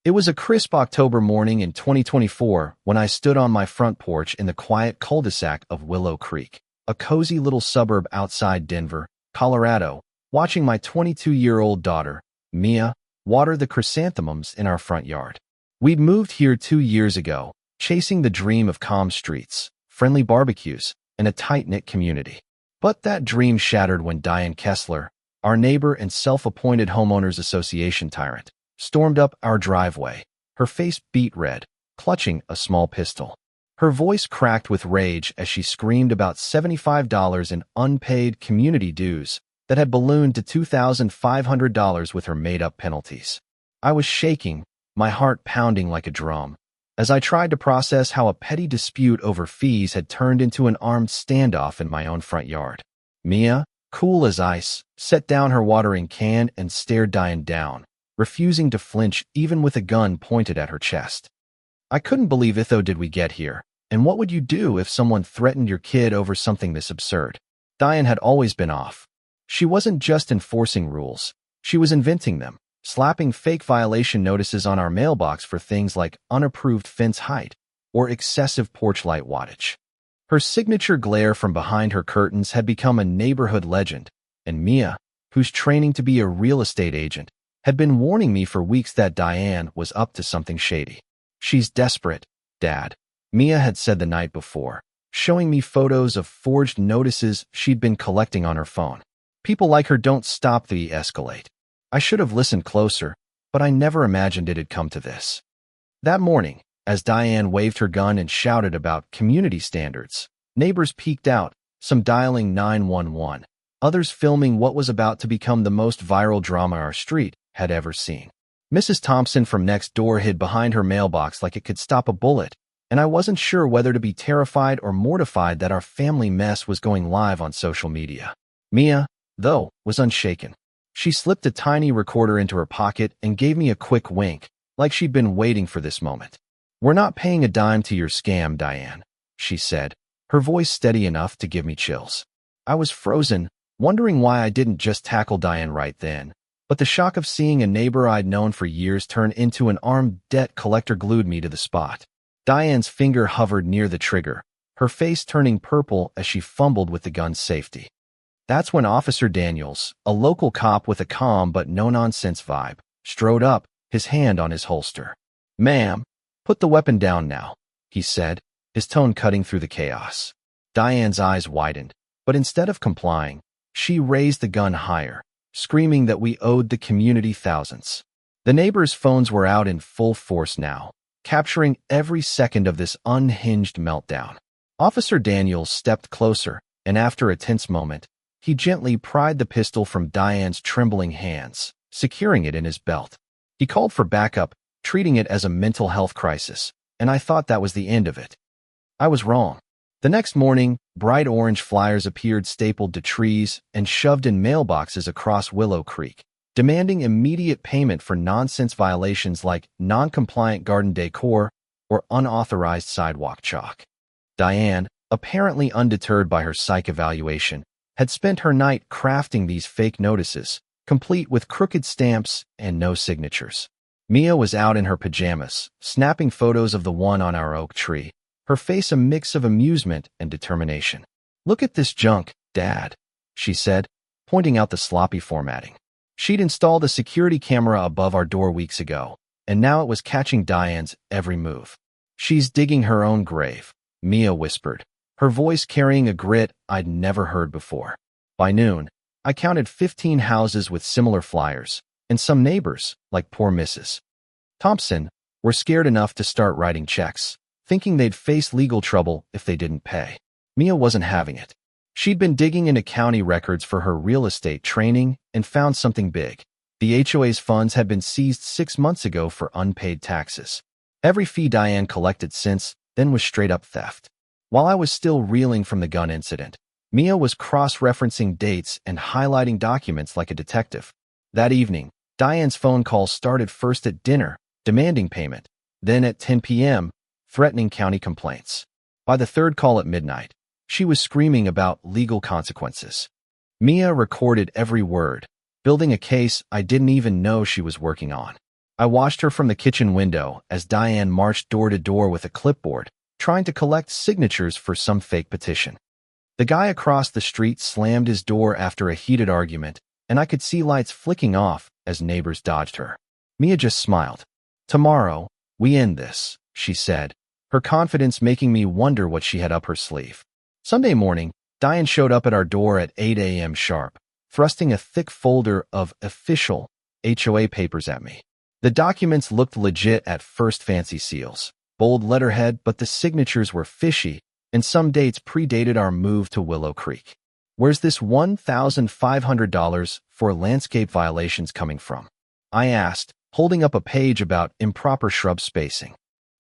It was a crisp October morning in 2024 when I stood on my front porch in the quiet cul-de-sac of Willow Creek, a cozy little suburb outside Denver, Colorado, watching my 22-year-old daughter, Mia, water the chrysanthemums in our front yard. We'd moved here 2 years ago, chasing the dream of calm streets, friendly barbecues, and a tight-knit community. But that dream shattered when Diane Kessler, our neighbor and self-appointed homeowners association tyrant, stormed up our driveway, her face beet red, clutching a small pistol. Her voice cracked with rage as she screamed about $75 in unpaid community dues that had ballooned to $2,500 with her made-up penalties. I was shaking, my heart pounding like a drum, as I tried to process how a petty dispute over fees had turned into an armed standoff in my own front yard. Mia, cool as ice, set down her watering can and stared Diane down, refusing to flinch even with a gun pointed at her chest. I couldn't believe it, though. Did we get here? And what would you do if someone threatened your kid over something this absurd? Diane had always been off. She wasn't just enforcing rules, she was inventing them, slapping fake violation notices on our mailbox for things like unapproved fence height or excessive porch light wattage. Her signature glare from behind her curtains had become a neighborhood legend, and Mia, who's training to be a real estate agent, had been warning me for weeks that Diane was up to something shady. "She's desperate, Dad," Mia had said the night before, showing me photos of forged notices she'd been collecting on her phone. People like her don't stop the escalate. I should have listened closer, but I never imagined it'd come to this. That morning, as Diane waved her gun and shouted about community standards, neighbors peeked out, some dialing 911, others filming what was about to become the most viral drama our street had ever seen. Mrs. Thompson from next door hid behind her mailbox like it could stop a bullet, and I wasn't sure whether to be terrified or mortified that our family mess was going live on social media. Mia, though, was unshaken. She slipped a tiny recorder into her pocket and gave me a quick wink, like she'd been waiting for this moment. "We're not paying a dime to your scam, Diane," she said, her voice steady enough to give me chills. I was frozen, wondering why I didn't just tackle Diane right then. But the shock of seeing a neighbor I'd known for years turn into an armed debt collector glued me to the spot. Diane's finger hovered near the trigger, her face turning purple as she fumbled with the gun's safety. That's when Officer Daniels, a local cop with a calm but no-nonsense vibe, strode up, his hand on his holster. "Ma'am, put the weapon down now," he said, his tone cutting through the chaos. Diane's eyes widened, but instead of complying, she raised the gun higher, screaming that we owed the community thousands. The neighbors' phones were out in full force now, capturing every second of this unhinged meltdown. Officer Daniels stepped closer, and after a tense moment, he gently pried the pistol from Diane's trembling hands, securing it in his belt. He called for backup, treating it as a mental health crisis, and I thought that was the end of it. I was wrong. The next morning, bright orange flyers appeared stapled to trees and shoved in mailboxes across Willow Creek, demanding immediate payment for nonsense violations like non-compliant garden decor or unauthorized sidewalk chalk. Diane, apparently undeterred by her psych evaluation, had spent her night crafting these fake notices, complete with crooked stamps and no signatures. Mia was out in her pajamas, snapping photos of the one on our oak tree, her face a mix of amusement and determination. "Look at this junk, Dad," she said, pointing out the sloppy formatting. She'd installed a security camera above our door weeks ago, and now it was catching Diane's every move. "She's digging her own grave," Mia whispered, her voice carrying a grit I'd never heard before. By noon, I counted 15 houses with similar flyers, and some neighbors, like poor Mrs. Thompson, were scared enough to start writing checks, thinking they'd face legal trouble if they didn't pay. Mia wasn't having it. She'd been digging into county records for her real estate training and found something big. The HOA's funds had been seized 6 months ago for unpaid taxes. Every fee Diane collected since then was straight-up theft. While I was still reeling from the gun incident, Mia was cross-referencing dates and highlighting documents like a detective. That evening, Diane's phone calls started first at dinner, demanding payment, then at 10 p.m., threatening county complaints. By the third call at midnight, she was screaming about legal consequences. Mia recorded every word, building a case I didn't even know she was working on. I watched her from the kitchen window as Diane marched door to door with a clipboard, trying to collect signatures for some fake petition. The guy across the street slammed his door after a heated argument, and I could see lights flicking off as neighbors dodged her. Mia just smiled. "Tomorrow, we end this," she said, her confidence making me wonder what she had up her sleeve. Sunday morning, Diane showed up at our door at 8 a.m. sharp, thrusting a thick folder of official HOA papers at me. The documents looked legit at first, fancy seals, bold letterhead, but the signatures were fishy, and some dates predated our move to Willow Creek. "Where's this $1,500 for landscape violations coming from?" I asked, holding up a page about improper shrub spacing.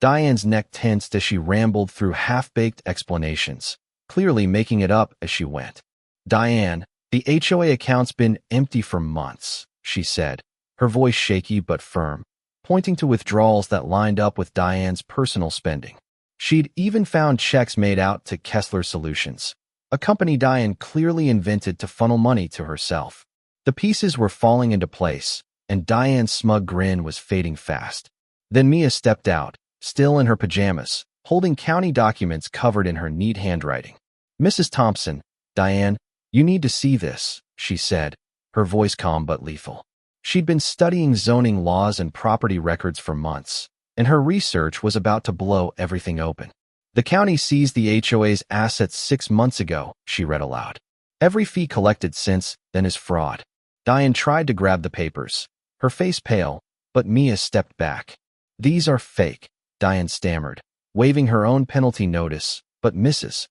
Diane's neck tensed as she rambled through half-baked explanations, clearly making it up as she went. "Diane, the HOA account's been empty for months," she said, her voice shaky but firm, pointing to withdrawals that lined up with Diane's personal spending. She'd even found checks made out to Kessler Solutions, a company Diane clearly invented to funnel money to herself. The pieces were falling into place, and Diane's smug grin was fading fast. Then Mia stepped out, still in her pajamas, holding county documents covered in her neat handwriting. "Mrs. Thompson, Diane, you need to see this," she said, her voice calm but lethal. She'd been studying zoning laws and property records for months, and her research was about to blow everything open. "The county seized the HOA's assets 6 months ago," she read aloud. "Every fee collected since then is fraud." Diane tried to grab the papers, her face pale, but Mia stepped back. "These are fake," Diane stammered, waving her own penalty notice, "but Mrs.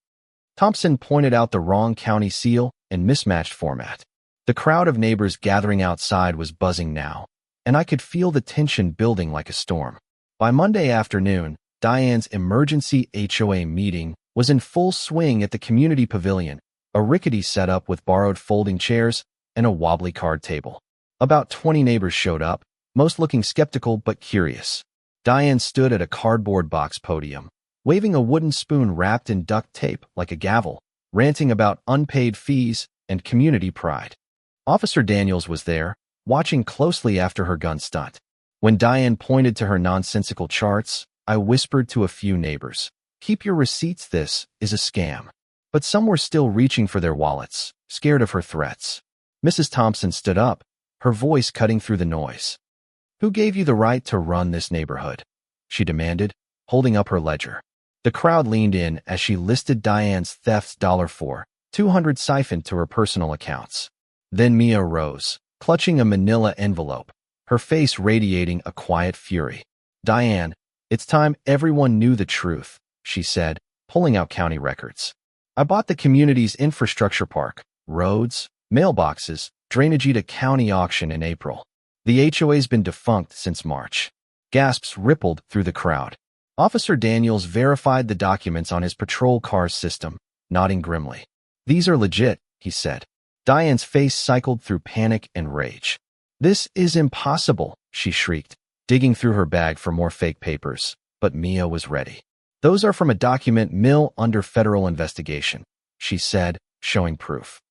Thompson pointed out the wrong county seal and mismatched format." The crowd of neighbors gathering outside was buzzing now, and I could feel the tension building like a storm. By Monday afternoon, Diane's emergency HOA meeting was in full swing at the community pavilion, a rickety setup with borrowed folding chairs and a wobbly card table. About 20 neighbors showed up, most looking skeptical but curious. Diane stood at a cardboard box podium, waving a wooden spoon wrapped in duct tape like a gavel, ranting about unpaid fees and community pride. Officer Daniels was there, watching closely after her gun stunt. When Diane pointed to her nonsensical charts, I whispered to a few neighbors, "Keep your receipts, this is a scam." But some were still reaching for their wallets, scared of her threats. Mrs. Thompson stood up, her voice cutting through the noise. "Who gave you the right to run this neighborhood?" she demanded, holding up her ledger. The crowd leaned in as she listed Diane's thefts for $200 siphoned to her personal accounts. Then Mia rose, clutching a manila envelope, her face radiating a quiet fury. "Diane, it's time everyone knew the truth," she said, pulling out county records. "I bought the community's infrastructure park, roads, mailboxes, drainage at a county auction in April. The HOA's been defunct since March." Gasps rippled through the crowd. Officer Daniels verified the documents on his patrol car's system, nodding grimly. "These are legit," he said. Diane's face cycled through panic and rage. "This is impossible," she shrieked, digging through her bag for more fake papers, but Mia was ready. "Those are from a document mill under federal investigation," she said, showing proof.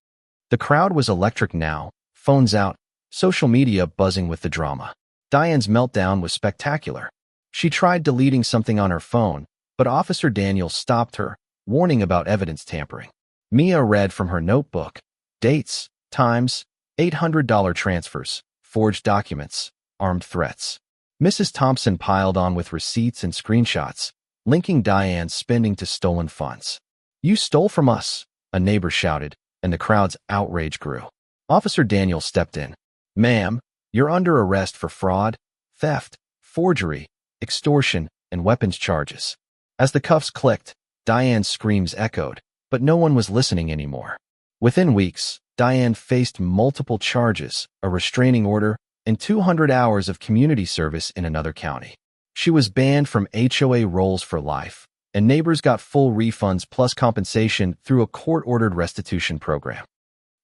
The crowd was electric now, phones out, social media buzzing with the drama. Diane's meltdown was spectacular. She tried deleting something on her phone, but Officer Daniels stopped her, warning about evidence tampering. Mia read from her notebook. Dates, times, $800 transfers, forged documents, armed threats. Mrs. Thompson piled on with receipts and screenshots, linking Diane's spending to stolen funds. "You stole from us," a neighbor shouted, and the crowd's outrage grew. Officer Daniels stepped in. "Ma'am, you're under arrest for fraud, theft, forgery, extortion, and weapons charges." As the cuffs clicked, Diane's screams echoed, but no one was listening anymore. Within weeks, Diane faced multiple charges, a restraining order, and 200 hours of community service in another county. She was banned from HOA rolls for life, and neighbors got full refunds plus compensation through a court-ordered restitution program.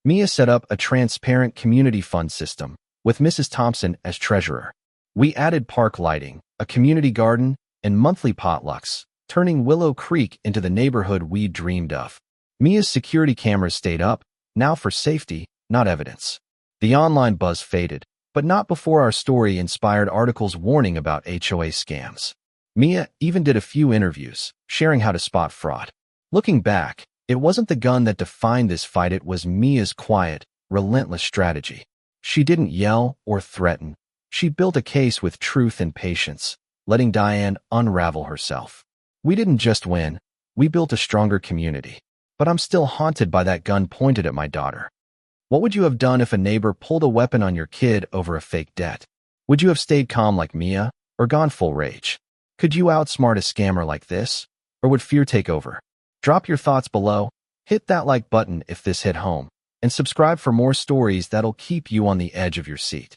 Mia set up a transparent community fund system, with Mrs. Thompson as treasurer. We added park lighting, a community garden, and monthly potlucks, turning Willow Creek into the neighborhood we dreamed of. Mia's security cameras stayed up, now for safety, not evidence. The online buzz faded, But not before our story inspired articles warning about HOA scams. Mia even did a few interviews, sharing how to spot fraud. Looking back, it wasn't the gun that defined this fight, it was Mia's quiet, relentless strategy. She didn't yell or threaten. She built a case with truth and patience, letting Diane unravel herself. We didn't just win, we built a stronger community. But I'm still haunted by that gun pointed at my daughter. What would you have done if a neighbor pulled a weapon on your kid over a fake debt? Would you have stayed calm like Mia, or gone full rage? Could you outsmart a scammer like this? Or would fear take over? Drop your thoughts below, hit that like button if this hit home, and subscribe for more stories that'll keep you on the edge of your seat.